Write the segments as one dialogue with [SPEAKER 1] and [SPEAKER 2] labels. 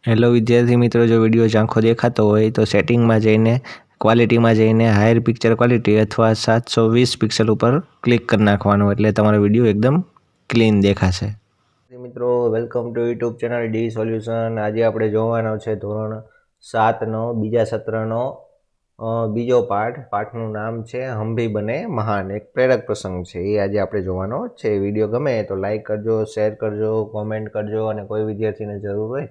[SPEAKER 1] Hello વિદ્યાર્થી મિત્રો, જો વિડીયો ઝાંખો દેખાતો હોય તો સેટિંગમાં જઈને ક્વોલિટીમાં જઈને હાયર પિક્ચર ક્વોલિટી અથવા 720 પિક્સલ ઉપર ક્લિક કરી નાખવાનું, એટલે તમારો વિડીયો એકદમ ક્લીન દેખાશે. મિત્રો, welcome to YouTube channel D solution. આજે આપણે જોવાનો છે ધોરણ 7નો બીજા સત્રનો બીજો પાઠનું નામ છે હંભી બને મહાન, એક પ્રેરક પ્રસંગ છે. એ આજે આપણે જોવાનો છે. વિડીયો ગમે તો લાઈક કરજો, શેર કરજો, કોમેન્ટ કરજો, અને કોઈ વિદ્યાર્થીને જરૂર હોય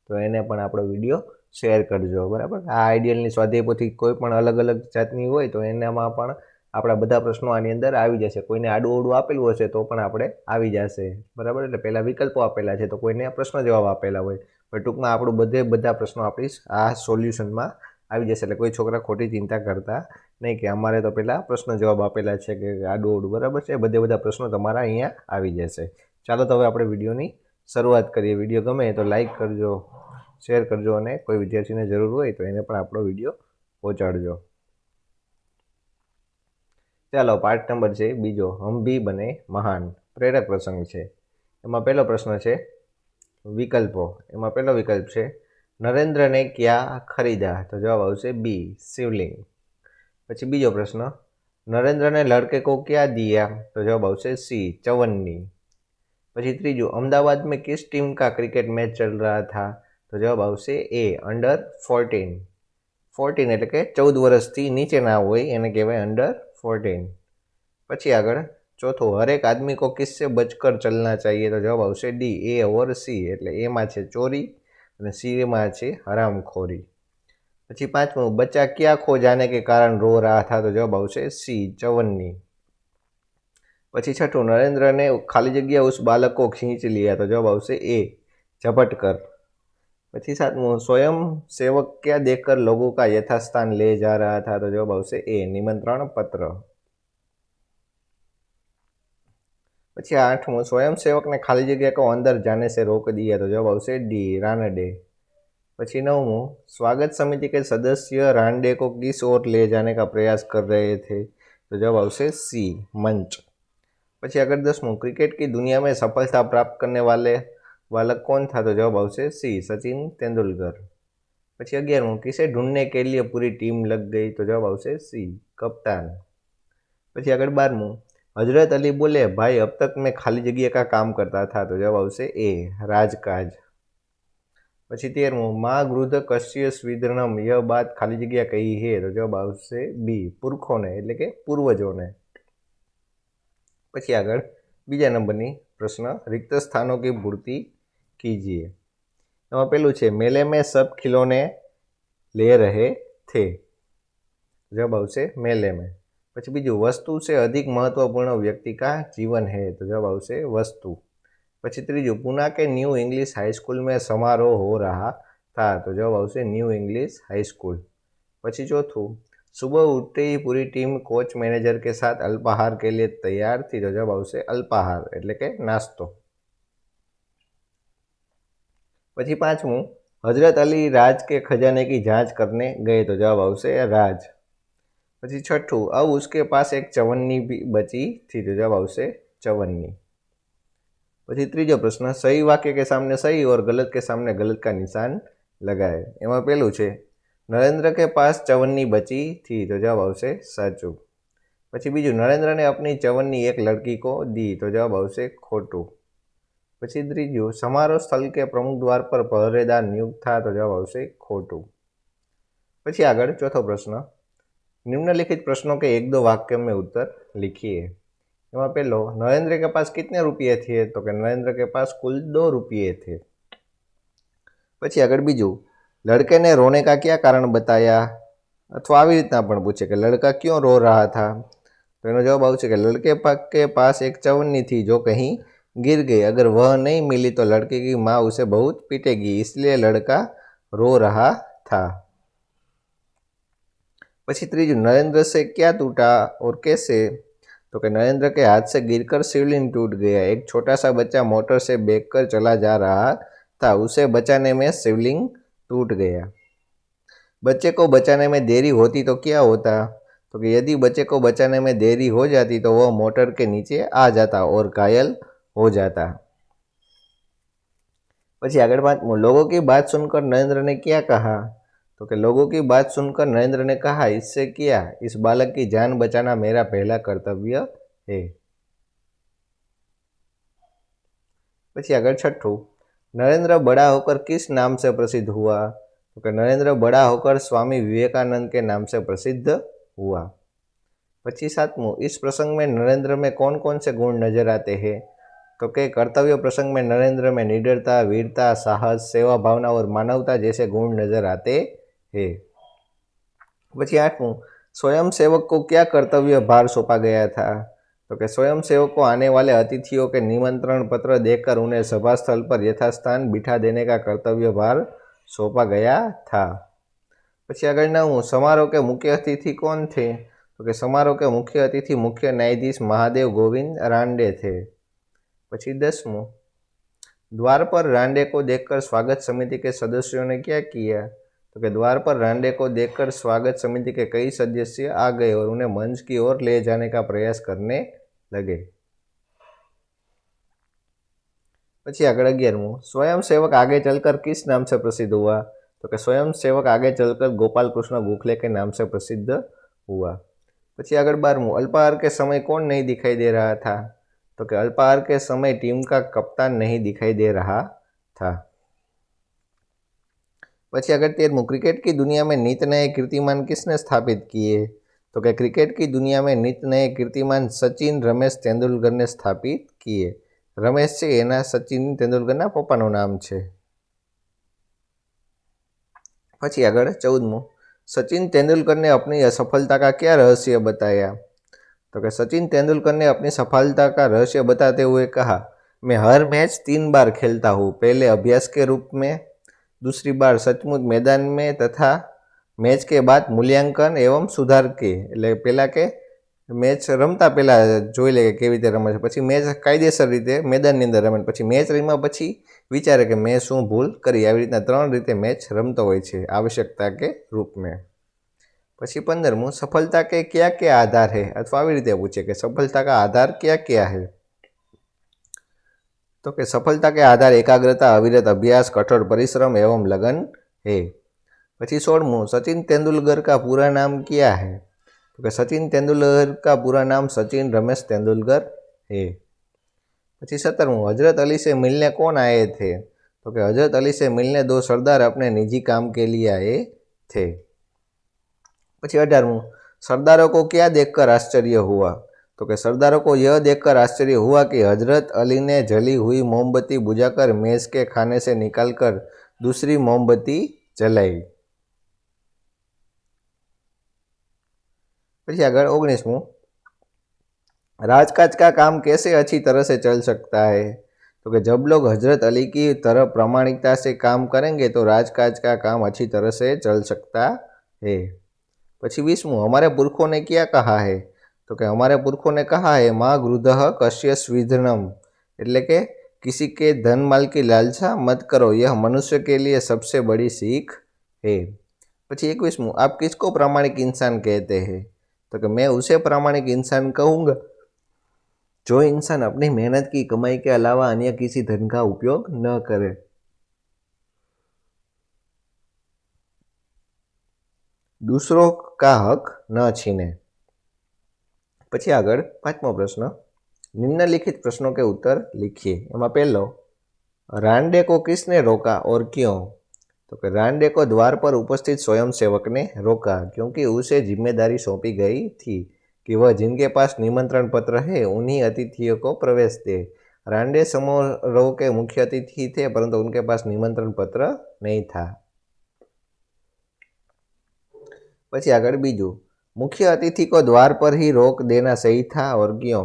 [SPEAKER 1] તો એને પણ આપણો વિડીયો શેર કરજો, બરાબર. આ આઈડિયલની સ્વાધ્યાય પોથી કોઈ પણ અલગ અલગ જાતની હોય તો એનામાં પણ આપણા બધા પ્રશ્નો આની અંદર આવી જશે. કોઈને આડું અવડું આપેલું હશે તો પણ આપણે આવી જશે, બરાબર. એટલે પહેલાં વિકલ્પો આપેલા છે તો કોઈને પ્રશ્ન જવાબ આપેલા હોય, પણ ટૂંકમાં આપણું બધા પ્રશ્નો આપણી આ સોલ્યુશનમાં આવી જશે. એટલે કોઈ છોકરા ખોટી ચિંતા કરતા નહીં કે અમારે તો પહેલાં પ્રશ્ન જવાબ આપેલા છે કે આડું અવડું, બરાબર છે. બધા પ્રશ્નો તમારા અહીંયા આવી જશે. ચાલો તો હવે આપણે વિડીયોની શરૂઆત કરીએ. વિડીયો ગમે તો લાઈક કરજો, શેર કરજો, અને કોઈ વિદ્યાર્થીને જરૂર હોય તો એને પણ આપણો વિડીયો પહોંચાડજો. ચાલો, પાઠ નંબર છે બીજો, હંભી બને મહાન, પ્રેરક પ્રસંગ છે. એમાં પહેલો પ્રશ્ન છે વિકલ્પો. એમાં પહેલો વિકલ્પ છે નરેન્દ્રને ક્યાં ખરીદા? તો જવાબ આવશે બી, શિવલિંગ. પછી બીજો પ્રશ્ન, નરેન્દ્રને લડકે કો ક્યાં દિયા? તો જવાબ આવશે सी, चवन्नी. પછી ત્રીજું, अहमदाबाद में किस टीम का क्रिकेट मैच चल रहा था? તો જવાબ આવશે એ, અંડર 14. 14 એટલે કે 14 વર્ષથી નીચેના હોય એને કહેવાય અંડર 14. પછી આગળ ચોથું, હરેક આદમી કો કિસસે બચકર ચલના ચાહીએ? તો જવાબ આવશે ડી, એ ઓર સી. એટલે એમાં છે ચોરી અને સીમાં છે હરામખોરી. પછી પાંચમું, બચ્ચા ક્યાં ખો જાને કે કારણ રો રહા થા? તો જવાબ આવશે સી, ચવન્ની. પછી છઠ્ઠું, નરેન્દ્રને ખાલી જગ્યા ઉસ બાલક કો ખીંચ लिया? તો જવાબ આવશે એ, ઝપટકર. પછી સાતમું, સ્વયં સેવક ક્યાં દેખકર લોગો કા યથાસ્થાન લે જા રહા થા? તો જવાબ આવશે એ, નિમંત્રણ પત્ર. પછી આઠમું, સ્વયં સેવકને ખાલી જગ્યા કો અંદર જાને સે રોક દિયા? તો જવાબ આવશે ડી, રાનડે. પછી નવમું, स्वागत समिति के सदस्य रानडे को किस ओर ले जाने का प्रयास कर रहे थे? तो जवाब आवશે सी, मंच. પછી આગળ 10મું, क्रिकेट की दुनिया में सफलता प्राप्त करने वाले बालक कौन था? तो जवाब आवશે सी, सचिन तेंदुलकर. પછી 11મું, किसे ढूंढने के लिए पूरी टीम लग गई? तो जवाब आवશે सी, कप्तान. પછી આગળ 12મું, हजरत अली बोले भाई अब तक मैं खाली जगह का काम करता था? तो जवाब आवશે ए, राजकाज. પછી 13મું, माँ गृध कश्य स्विदर्णम यह बात खाली जगह कही है? तो जवाब આવશે બી, પુરખોને એટલે કે પૂર્વજોને. પછી આગળ બીજા નંબરની પ્રશ્ન, रिक्त स्थानों की पूर्ति कीजिए. એમાં પેલું છે मेले में सब खिलौने ले रहे थे? जवाब આવશે मेले में. પછી બીજું, वस्तु से अधिक महत्वपूर्ण व्यक्ति का जीवन है? तो जवाब આવશે वस्तु. પછી ત્રીજું, पूना के न्यू इंग्लिश हाई स्कूल में समारोह हो रहा था? तो जवाब આવશે न्यू इंग्लिश हाई स्कूल. પછી ચોથું, सुबह उठते ही पूरी टीम कोच मैनेजर के साथ अल्पाहार के लिए तैयार थी? तो जवाब આવશે अल्पाहार એટલે કે નાસ્તો. પછી પાંચમું, हजरत अली राज के खजाने की जांच करने गए? तो जवाब આવશે राज. પછી छठું, अब उसके पास एक चवन्नी भी बची थी? तो जवाब આવશે चवन्नी. પછી ત્રીજો પ્રશ્ન, सही वाक्य के सामने सही और गलत के सामने गलत का निशान लगाए. એમાં પેલું છે नरेंद्र के पास चवन्नी बची थी? तो जवाब આવશે સાચું. પછી બીજું, नरेंद्र ने अपनी चवन्नी एक लड़की को दी? तो जवाब આવશે ખોટું. પછી ત્રીજું, समारोह स्थल के प्रमुख द्वार पर पहरेदार नियुक्त था? तो जवाब આવશે ખોટું. પછી આગળ ચોથો પ્રશ્ન, निम्नलिखित प्रश्नों के 1-2 वाक्य में उत्तर लिखिए. એમાં પહેલો, नरेंद्र के पास कितने रुपये थे? तो कि नरेंद्र के पास कुल 2 रुपये थे. પછી આગળ બીજું, लड़के ने रोने का क्या कारण बताया? अथवा આવી રીતના પણ પૂછે કે लड़का क्यों रो रहा था? तो એનો જવાબ આવશે કે लड़के के पास एक चवन्नी थी जो कहीं गिर गई, अगर वह नहीं मिली तो लड़के की माँ उसे बहुत पीटेगी, इसलिए लड़का रो रहा था. પછી ત્રીજું, नरेंद्र से क्या टूटा और कैसे? तो कि नरेंद्र के हाथ से गिरकर शिवलिंग टूट गया, एक छोटा सा बच्चा मोटर से बेचकर चला जा रहा था, उसे बचाने में शिवलिंग टूट गया. बच्चे को बचाने में देरी होती तो क्या होता? तो कि यदि बच्चे को बचाने में देरी हो जाती तो वह मोटर के नीचे आ जाता और घायल हो जाता. પછી આગળ 5મું, लोगों की बात सुनकर नरेंद्र ने क्या कहा? तो कि लोगों की बात सुनकर नरेंद्र ने कहा, इससे क्या, इस बालक की जान बचाना मेरा पहला कर्तव्य है। પછી આગળ 6ठુं, नरेंद्र बड़ा होकर किस नाम से प्रसिद्ध हुआ? तो कि नरेंद्र बड़ा होकर स्वामी विवेकानंद के नाम से प्रसिद्ध हुआ। પછી 7मुं, इस प्रसंग में नरेंद्र में कौन कौन से गुण नजर आते हैं? तो कि कर्तव्य प्रसंग में नरेंद्र में निडरता, वीरता, साहस, सेवा भावना और मानवता जैसे गुण नजर आते हैं। પછી 8मुं, स्वयं सेवक को क्या कर्तव्य भार सौंपा गया था? तो कि स्वयं सेवक को आने वाले अतिथियों के निमंत्रण पत्र देकर उन्हें सभा स्थल पर यथास्थान बिठा देने का कर्तव्य भार सौंपा गया था। પછી આગળ 9મું, समारोह के मुख्य अतिथि कौन थे? तो कि समारोह के मुख्य अतिथि मुख्य न्यायाधीश महादेव गोविंद रानडे थे। પછી 10मुं, द्वार पर रानडे को देखकर स्वागत समिति के सदस्यों ने क्या किया? तो कि द्वार पर रानडे को देखकर स्वागत समिति के कई सदस्य आ गए और उन्हें मंच की ओर ले जाने का प्रयास करने लगे। પછી આગળ 11મું, स्वयं सेवक आगे चलकर किस नाम से प्रसिद्ध हुआ? तो कि स्वयं सेवक आगे चलकर गोपाल कृष्ण गोखले के नाम से प्रसिद्ध हुआ। પછી આગળ 12मुं, अल्पाहार के समय कौन नहीं दिखाई दे रहा था? तो कि अल्पाहार के समय टीम का कप्तान नहीं दिखाई दे रहा था। પછી આગળ 13मुं, क्रिकेट की दुनिया में नित नए कीर्तिमान किसने स्थापित किए? तो कि क्रिकेट की दुनिया में नित नए कीर्तिमान सचिन रमेश तेंदुलकर ने स्थापित किए। रमेश છે એના સચિન તેંડુલકરના પપ્પાનું નામ છે। પછી આગળ 14મું, सचिन तेंदुलकर ने अपनी असफलता का क्या रहस्य बताया? तो कि सचिन तेंदुलकर ने अपनी सफलता का रहस्य बताते हुए कहा, मैं हर मैच 3 बार खेलता हूँ, पहले अभ्यास के रूप में, दूसरी बार सचमुच मैदान में तथा मैच के बाद मूल्यांकन एवं सुधार के। એટલે પહેલાં કે મેચ રમતા પહેલાં જોઈ લે કે કેવી રીતે રમે છે, પછી મેચ કાયદેસર રીતે મેદાનની અંદર રમે, પછી મેચ રમ્યા પછી વિચારે કે મેં શું ભૂલ કરી। આવી રીતના 3 રીતે મેચ રમતો હોય છે, आवश्यकता के रूप में। પછી 15મું, सफलता के क्या क्या आधार है? अथवा આવી રીતે પૂછે કે सफलता का आधार क्या क्या है? तो कि सफलता के आधार एकाग्रता, अविरत अभ्यास, कठोर परिश्रम एवं लगन है। પછી 16मुं, सचिन तेंदुलकर का पूरा नाम क्या है? तो कि सचिन तेंदुलकर का पूरा नाम सचिन रमेश तेंदुलकर है। પછી 17मुं, हजरत अली से मिलने कौन आए थे? तो कि हजरत अली से मिलने 2 सरदार अपने निजी काम के लिए आए थे। પછી 18मुं, सरदारों को क्या देखकर आश्चर्य हुआ? तो कि सरदारों को यह देखकर आश्चर्य हुआ कि हजरत अली ने जली हुई मोमबत्ती बुझाकर मेज के खाने से निकालकर दूसरी मोमबत्ती जलाई। પછી આગળ 19मुं, राजकाज का काम कैसे अच्छी तरह से चल सकता है? तो कि जब लोग हजरत अली की तरह प्रामाणिकता से काम करेंगे तो राजकाज का काम अच्छी तरह से चल सकता है। પછી 20मुं, हमारे पुरखों ने क्या कहा है? तो कि हमारे पुरखों ने कहा है, माँ गृधः कस्य स्विधनम, એટલે કે किसी के धन माल की लालसा मत करो, यह मनुष्य के लिए सबसे बड़ी सीख है। પછી 21मुं, आप किसको प्रामाणिक इंसान कहते हैं? तो कि मैं उसे प्रामाणिक इंसान कहूँगा जो इंसान अपनी मेहनत की कमाई के अलावा अन्य किसी धन का उपयोग न करे। दूसरों का हक न छीने। પછી આગળ 5મો પ્રશ્ન, निम्नलिखित प्रश्नों के उत्तर लिखिए। एમાં પહેલો, रानडे को किसने रोका और क्यों? तो कि रानडे को द्वार पर उपस्थित स्वयंसेवक ने रोका क्योंकि उसे जिम्मेदारी सौंपी गई थी कि वह जिनके पास निमंत्रण पत्र है उन्हीं अतिथियों को प्रवेश दे। रानडे समारोह के मुख्य अतिथि थे परंतु उनके पास निमंत्रण पत्र नहीं था। પછી આગળ બીજું, मुख्य अतिथि को द्वार पर ही रोक देना सही था और क्यों?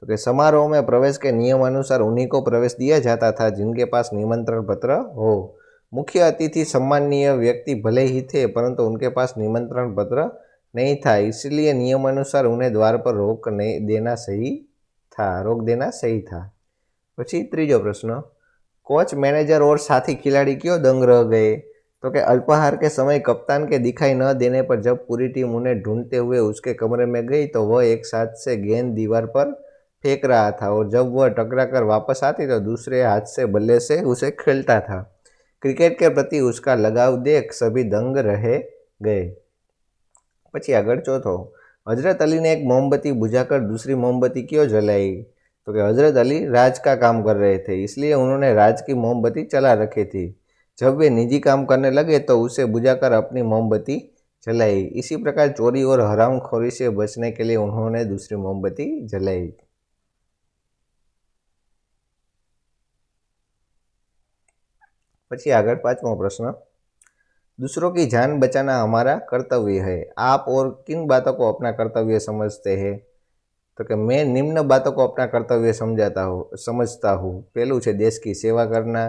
[SPEAKER 1] तो कि समारोह में प्रवेश के नियम अनुसार उन्हीं को प्रवेश दिया जाता था जिनके पास निमंत्रण पत्र हो। मुख्य अतिथि सम्माननीय व्यक्ति भले ही थे परंतु उनके पास निमंत्रण पत्र नहीं था, इसलिए नियम अनुसार उन्हें द्वार पर रोक देना सही था। પછી ત્રીજો પ્રશ્ન, कोच, मैनेजर और साथी खिलाड़ी क्यों दंग रह गए? तो कि अल्पाहार के समय कप्तान के दिखाई न देने पर जब पूरी टीम उन्हें ढूंढते हुए उसके कमरे में गई तो वह एक साथ से गेंद दीवार पर फेंक रहा था और जब वह टकरा कर वापस आती तो दूसरे हाथ से बल्ले से उसे खेलता था। क्रिकेट के प्रति उसका लगाव देख सभी दंग रह गए। પછી આગળ ચોથો, हजरत अली ने एक मोमबत्ती बुझाकर दूसरी मोमबत्ती क्यों जलाई? तो कि हजरत अली राज का काम कर रहे थे, इसलिए उन्होंने राज की मोमबत्ती चला रखी थी। जब वे निजी काम करने लगे तो उसे बुझाकर अपनी मोमबत्ती जलाई। इसी प्रकार चोरी और हरामखोरी से बचने के लिए उन्होंने दूसरी मोमबत्ती जलाई। પછી આગળ પાંચમો પ્રશ્ન, दूसरों की जान बचाना हमारा कर्तव्य है, आप और किन बातों को अपना कर्तव्य समझते हैं? तो कि मैं निम्न बातों को अपना कर्तव्य समझता हूँ। पहलू है देश की सेवा करना,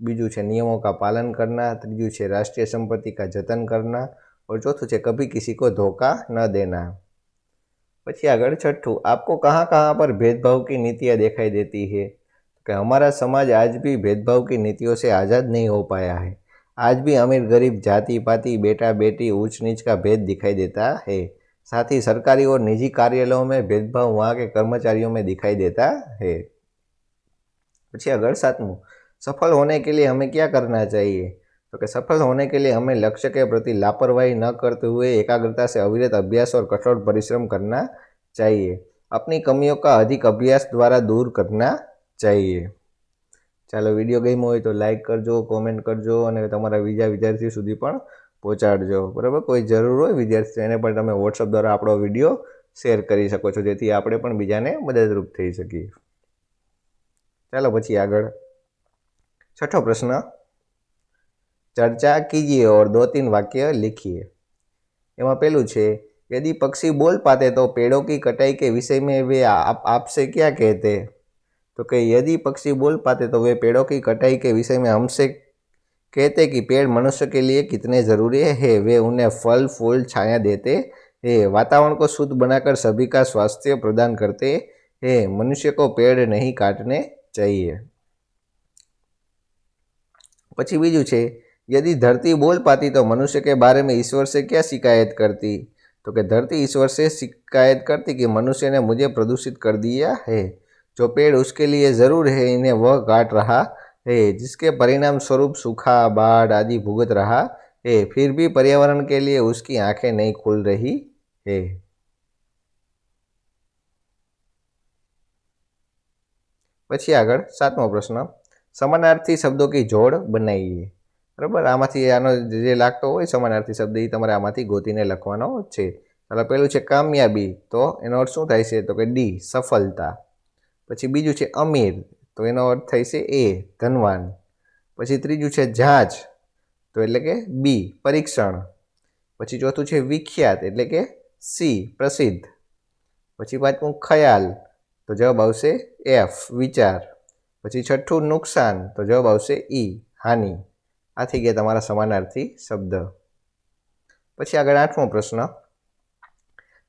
[SPEAKER 1] बीजू है नियमों का पालन करना, तीजू है राष्ट्रीय संपत्ति का जतन करना और चौथुं है कभी किसी को धोखा न देना। પછી આગળ छठू, आपको कहाँ कहाँ पर भेदभाव की नीतियाँ दिखाई देती है? कि हमारा समाज आज भी भेदभाव की नीतियों से आज़ाद नहीं हो पाया है। आज भी अमीर गरीब, जाति पाति, बेटा बेटी, ऊंच नीच का भेद दिखाई देता है। साथ ही सरकारी और निजी कार्यालयों में भेदभाव वहाँ के कर्मचारियों में दिखाई देता है। પછી આગળ सातमુं, सफल होने के लिए हमें क्या करना चाहिए? तो कि सफल होने के लिए हमें लक्ष्य के प्रति लापरवाही न करते हुए एकाग्रता से अविरत अभ्यास और कठोर परिश्रम करना चाहिए। अपनी कमियों का अधिक अभ्यास द्वारा दूर करना चाहिए। ચાલો વિડીયો ગમ્યો હોય તો લાઇક કરજો, કોમેન્ટ કરજો અને તમારા બીજા વિદ્યાર્થી સુધી પણ પહોંચાડજો, બરાબર? કોઈ જરૂર હોય વિદ્યાર્થી એને પણ તમે વોટ્સઅપ દ્વારા આપણો વિડીયો શેર કરી શકો છો, જેથી આપણે પણ બીજાને મદદરૂપ થઈ શકીએ। ચાલો પછી આગળ છઠ્ઠો પ્રશ્ન, चर्चा कीजिए और 2-3 वाक्य लिखिए। एમાં પેલું છે, यदि पक्षी बोल पाते तो पेड़ों की कटाई के विषय में वे आपसे क्या कहते? तो कि यदि पक्षी बोल पाते तो वे पेड़ों की कटाई के विषय में हमसे कहते कि पेड़ मनुष्य के लिए कितने ज़रूरी है। वे उन्हें फल फूल छाया देते हैं, वातावरण को शुद्ध बनाकर सभी का स्वास्थ्य प्रदान करते हैं। मनुष्य को पेड़ नहीं काटने चाहिए। પછી બીજું છે, यदि धरती बोल पाती तो मनुष्य के बारे में ईश्वर से क्या शिकायत करती? तो कि धरती ईश्वर से शिकायत करती कि मनुष्य ने मुझे प्रदूषित कर दिया है। जो पेड़ उसके लिए ज़रूर है इन्हें वह काट रहा है, जिसके परिणाम स्वरूप सूखा, बाढ़ आदि भुगत रहा है। फिर भी पर्यावरण के लिए उसकी आंखें नहीं खुल रही है। પછી આગળ સાતમો પ્રશ્ન, સમાનાર્થી શબ્દો की જોડ બનાવીએ, બરાબર? આમાંથી આનો જે લાગતો હોય સમાનાર્થી શબ્દ એ તમારે આમાંથી ગોતીને લખવાનો છે। ચાલો પહેલું છે કામયાબી, તો એનો અર્થ શું થાય છે? તો કે ડી, સફળતા। પછી બીજું છે અમીર, તો એનો અર્થ થાય છે એ, ધનવાન। પછી ત્રીજું છે જાંચ, તો એટલે કે બી, પરીક્ષણ। પછી ચોથું છે વિખ્યાત, એટલે કે સી, પ્રસિદ્ધ। પછી પાંચમું ખ્યાલ, તો જવાબ આવશે એફ, વિચાર। પછી છઠ્ઠું નુકસાન, તો જવાબ આવશે ઈ, હાનિ। આ થઈ ગયા તમારા સમાનાર્થી શબ્દ। પછી આગળ આઠમો પ્રશ્ન,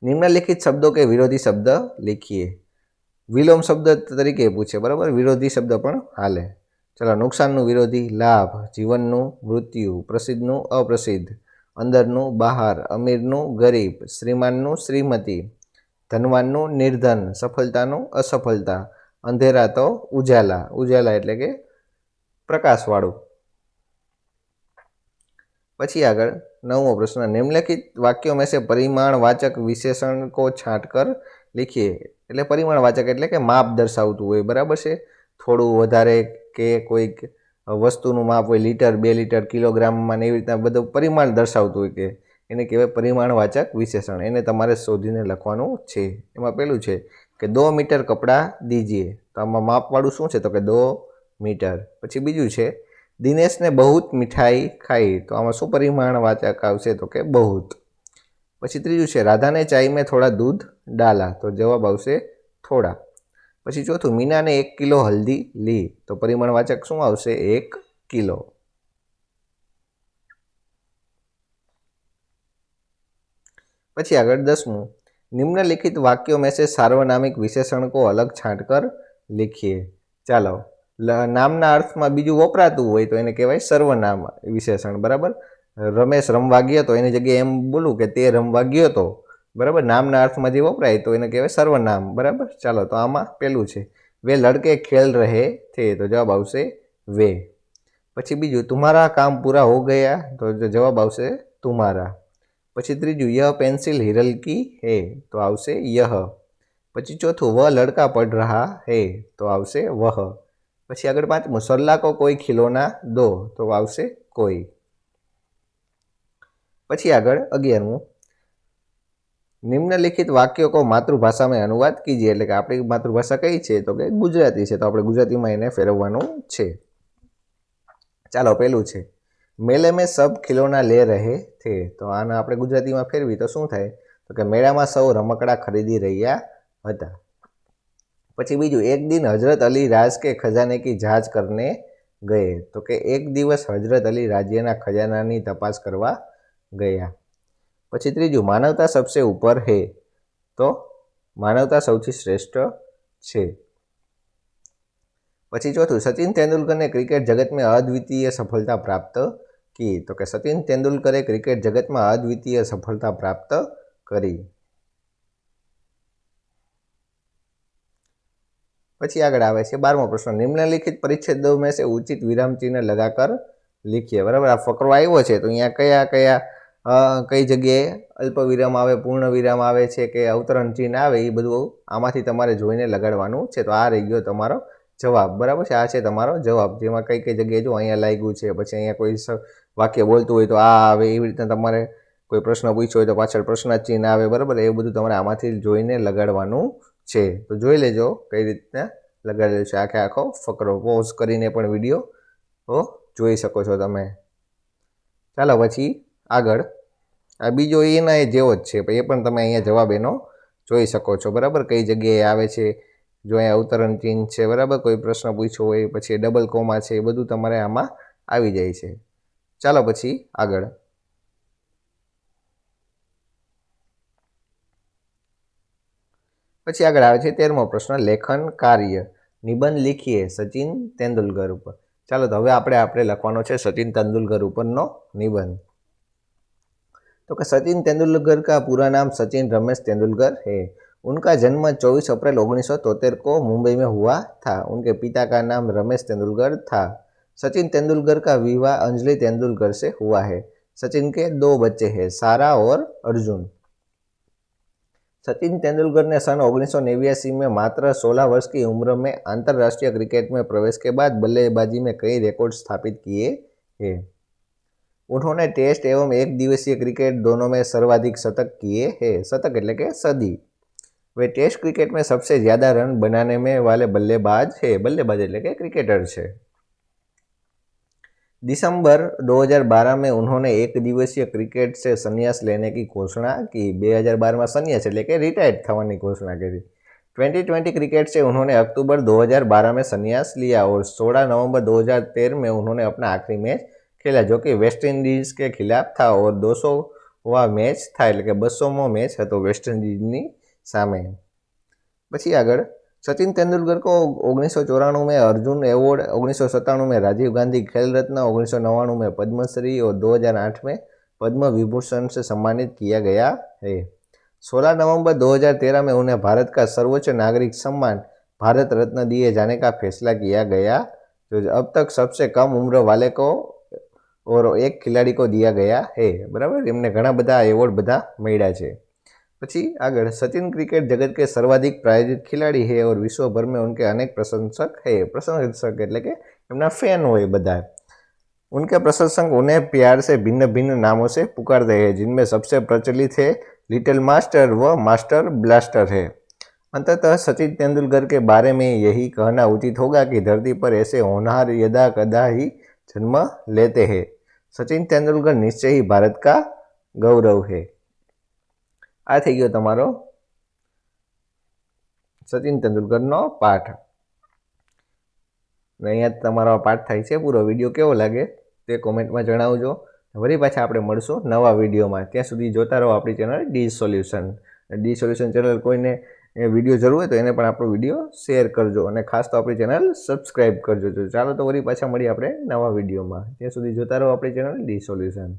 [SPEAKER 1] નિમ્નલિખિત શબ્દો કે વિરોધી શબ્દ लिखिए। વિલોમ શબ્દ તરીકે પૂછે, બરાબર? વિરોધી શબ્દ પણ હાલે। ચાલો, નુકસાનનું વિરોધી લાભ, જીવનનું મૃત્યુ, પ્રસિદ્ધનું અપ્રસિદ્ધ, અંદરનું બહાર, અમીરનું ગરીબ, શ્રીમાનનું શ્રીમતી, ધનવાનનું નિર્ધન, સફળતાનું અસફળતા, અંધેરા તો ઉજાલા, ઉજાલા એટલે કે પ્રકાશવાળું। પછી આગળ નવમો પ્રશ્ન, निम्नलिखित वाक्यों में से परिमाणवाचक विशेषण को छांटकर लिखिए। એટલે પરિમાણવાચક એટલે કે માપ દર્શાવતું હોય, બરાબર છે? થોડું વધારે કે કોઈક વસ્તુનું માપ હોય, લીટર, 2 લીટર, કિલોગ્રામમાં ને એવી રીતના બધું પરિમાણ દર્શાવતું હોય, કે એને કહેવાય પરિમાણવાચક વિશેષણ। એને તમારે શોધીને લખવાનું છે। એમાં પહેલું છે કે 2 મીટર કપડા દીजिए, તો આમાં માપવાળું શું છે? તો કે 2 મીટર। પછી બીજું છે दिनेश ने बहुत मिठाई खाई, तो आम शू परिमाणवाचक आवशे? तो कि बहुत। પછી ત્રીજું છે राधा ने चाय में थोड़ा दूध डाला, तो जवाब आवशे थोड़ा। પછી ચોથું, मीना ने 1 किलो हल्दी ली, तो परिमाणवाचक શું આવશે? 1 किलो। પછી આગળ 10મું, निम्नलिखित वाक्यों में से सार्वनामिक विशेषण को अलग छांटकर लिखिए। ચાલો, નામના અર્થમાં બીજું વપરાતું હોય તો એને કહેવાય સર્વનામ વિશેષણ, બરાબર? રમેશ રમવા ગયો તો એની જગ્યાએ એમ બોલું કે તે રમવા ગયો તો बराबर नामना अर्थमां जे वपराय तो एने कहेवाय सर्वनाम। बराबर चालो तो आमां पेलुं छे वे लड़के खेल रहे थे तो जवाब आवशे वे। पछी बीजुं तुम्हारा काम पूरा हो गया तो जवाब आवशे तुम्हारा। पछी त्रीजुं यह पेंसिल हिरल की है तो आवशे यह। पछी चौथुं वह लड़का पढ़ रहा है तो आवशे वह। पछी आगळ पांचमुं सरला को कोई खिलौना दो तो आवशे कोई। पछी आगळ 11मुं निम्नलिखित वाक्यों को मातृभाषा में अनुवाद कीजिए એટલે કે આપણી માતૃભાષા કઈ છે તો કે ગુજરાતી છે તો આપણે ગુજરાતીમાં એને ફેરવવાનું છે। ચાલો પહેલું છે मेले में सब खिलौना ले रहे थे तो આને આપણે ગુજરાતીમાં ફેરવી તો શું થાય તો કે મેળામાં સૌ રમકડા ખરીદી રહ્યા હતા। પછી બીજું एक दिन हजरत अली राज के खजाने की जांच करने गए तो કે एक दिवस हजरत अली राज्यના ખજાનાની તપાસ કરવા ગયા। પછી ત્રીજું માનવતા सबसे ऊपर है तो मानवता સૌથી શ્રેષ્ઠ છે। પછી ચોથું सचिन तेंदुलकर ने क्रिकेट जगत में अद्वितीय सफलता प्राप्त की तो कि सचिन तेंदुलकरे क्रिकेट जगत में अद्वितीय सफलता प्राप्त करी। પછી આગળ આવે છે 12મો પ્રશ્न निम्नलिखित परिच्छेदों में से उचित विराम चिन्ह लगाकर लिखिए। बराबर आ फकरो આવ્યો છે તો અહીંયા કયા કયા કઈ જગ્યાએ અલ્પ વિરામ આવે પૂર્ણ વિરામ આવે છે કે અવતરણ ચિહ્ન આવે એ બધું આમાંથી તમારે જોઈને લગાડવાનું છે। તો આ રહી ગયો તમારો જવાબ। બરાબર છે આ છે તમારો જવાબ જેમાં કઈ કઈ જગ્યાએ જો અહીંયા લાગ્યું છે પછી અહીંયા કોઈ વાક્ય બોલતું હોય તો આ આવે એવી રીતના તમારે કોઈ પ્રશ્ન પૂછ્યો હોય તો પાછળ પ્રશ્ન ચિહ્ન આવે। બરાબર એવું બધું તમારે આમાંથી જોઈને લગાડવાનું છે। તો જોઈ લેજો કઈ રીતના લગાડેલું છે આખે આખો ફકરો પોઝ કરીને પણ વિડીયો તો જોઈ શકો છો તમે। ચાલો પછી આગળ આ બીજો એના જેવો જ છે એ પણ તમે અહીંયા જવાબ એનો જોઈ શકો છો। બરાબર કઈ જગ્યાએ આવે છે જો અહીંયા અવતરણ ચિહ્ન છે બરાબર કોઈ પ્રશ્ન પૂછ્યો હોય પછી ડબલ કોમા છે એ બધું તમારે આમાં આવી જાય છે। ચાલો પછી આગળ પછી આગળ આવે છે 13મો પ્રશ્ન લેખન કાર્ય નિબંધ लिखिए सचिन तेंदुलकर ઉપર। ચાલો તો હવે આપણે લખવાનો છે सचिन तेंदुलकर ઉપરનો નિબંધ। तो कि सचिन तेंदुलकर का पूरा नाम सचिन रमेश तेंदुलकर है। उनका जन्म 24 अप्रैल 1973 को मुंबई में हुआ था। उनके पिता का नाम रमेश तेंदुलकर था। सचिन तेंदुलकर का विवाह अंजलि तेंदुलकर से हुआ है। सचिन के 2 बच्चे हैं सारा और अर्जुन। सचिन तेंदुलकर ने सन 1989 में मात्र 16 वर्ष की उम्र में अंतर्राष्ट्रीय क्रिकेट में प्रवेश के बाद बल्लेबाजी में कई रिकॉर्ड स्थापित किए हैं। उन्होंने टेस्ट एवं एक दिवसीय क्रिकेट दोनों में सर्वाधिक शतक किए हैं। शतक એટલે કે સદી। वे टेस्ट क्रिकेट में सबसे ज्यादा रन बनाने में वाले बल्लेबाज है। बल्लेबाज એટલે કે क्रिकेटर છે। दिसंबर 2012 में उन्होंने एक दिवसीय क्रिकेट से संन्यास लेने की घोषणा की। 2012 में संन्यास એટલે કે रिटायर्ड થવાની घोषणा કરી। 2020 क्रिकेट से उन्होंने अक्टूबर 2012 में संन्यास लिया और 16 नवंबर 2013 में उन्होंने अपना आखिरी मैच खेला जो कि वेस्ट इंडीज के खिलाफ था और 200वां मैच था એટલે કે 200મો मैच હતો वेस्ट इंडीजની સામે। પછી આગળ सचिन तेंदुलकर को 1994 में अर्जुन अवार्ड, 1997 में राजीव गांधी खेल रत्न, 1999 में पद्मश्री और 2008 में पद्म विभूषण से सम्मानित किया गया है। 16 नवंबर 2013 में उन्हें भारत का सर्वोच्च नागरिक सम्मान भारत रत्न दिए जाने का फैसला किया गया जो अब तक सबसे कम उम्र वाले को और एक खिलाड़ी को दिया गया है। बराबर एमने घणा बधा एवॉर्ड बधा मळ्या छे। પછી આગળ सचिन क्रिकेट जगत के सर्वाधिक प्रायोजित खिलाड़ी है और विश्व भर में उनके अनेक प्रशंसक है। प्रशंसक એટલે કે એમના ફેન હોય બધા। उनके प्रशंसक उन्हें प्यार से भिन्न भिन्न नामों से पुकारते हैं जिनमें सबसे प्रचलित है लिटिल मास्टर व मास्टर ब्लास्टर है। अंततः सचिन तेंदुलकर के बारे में यही कहना उचित होगा कि धरती पर ऐसे होनहार यदा कदा ही जन्म लेते हैं। सचिन तेंदुलकर निश्चय ही भारत का गौरव है। आ थी गयो तमारो सचिन तेंदुलकरनो पाठ। अहींया तमारो पाठ थाय छे। पूरो विडियो केवो लागे ते कॉमेंट में जणावजो। वरी पाछा आपणे मळशुं नवा विडियो में। त्यां सुधी जोता रहो आपणी channel D solution. D solution channel कोईने विडियो जरूर होय तो एने पण आपणो विडियो शेर करजो अने खास तो आपणी चेनल सब्सक्राइब करजो। तो चालो तो वरी पाछा मळीए आपणे नवा विडियो में। त्यां सुधी जोता रहो आपणी चेनल डी सोल्यूशन।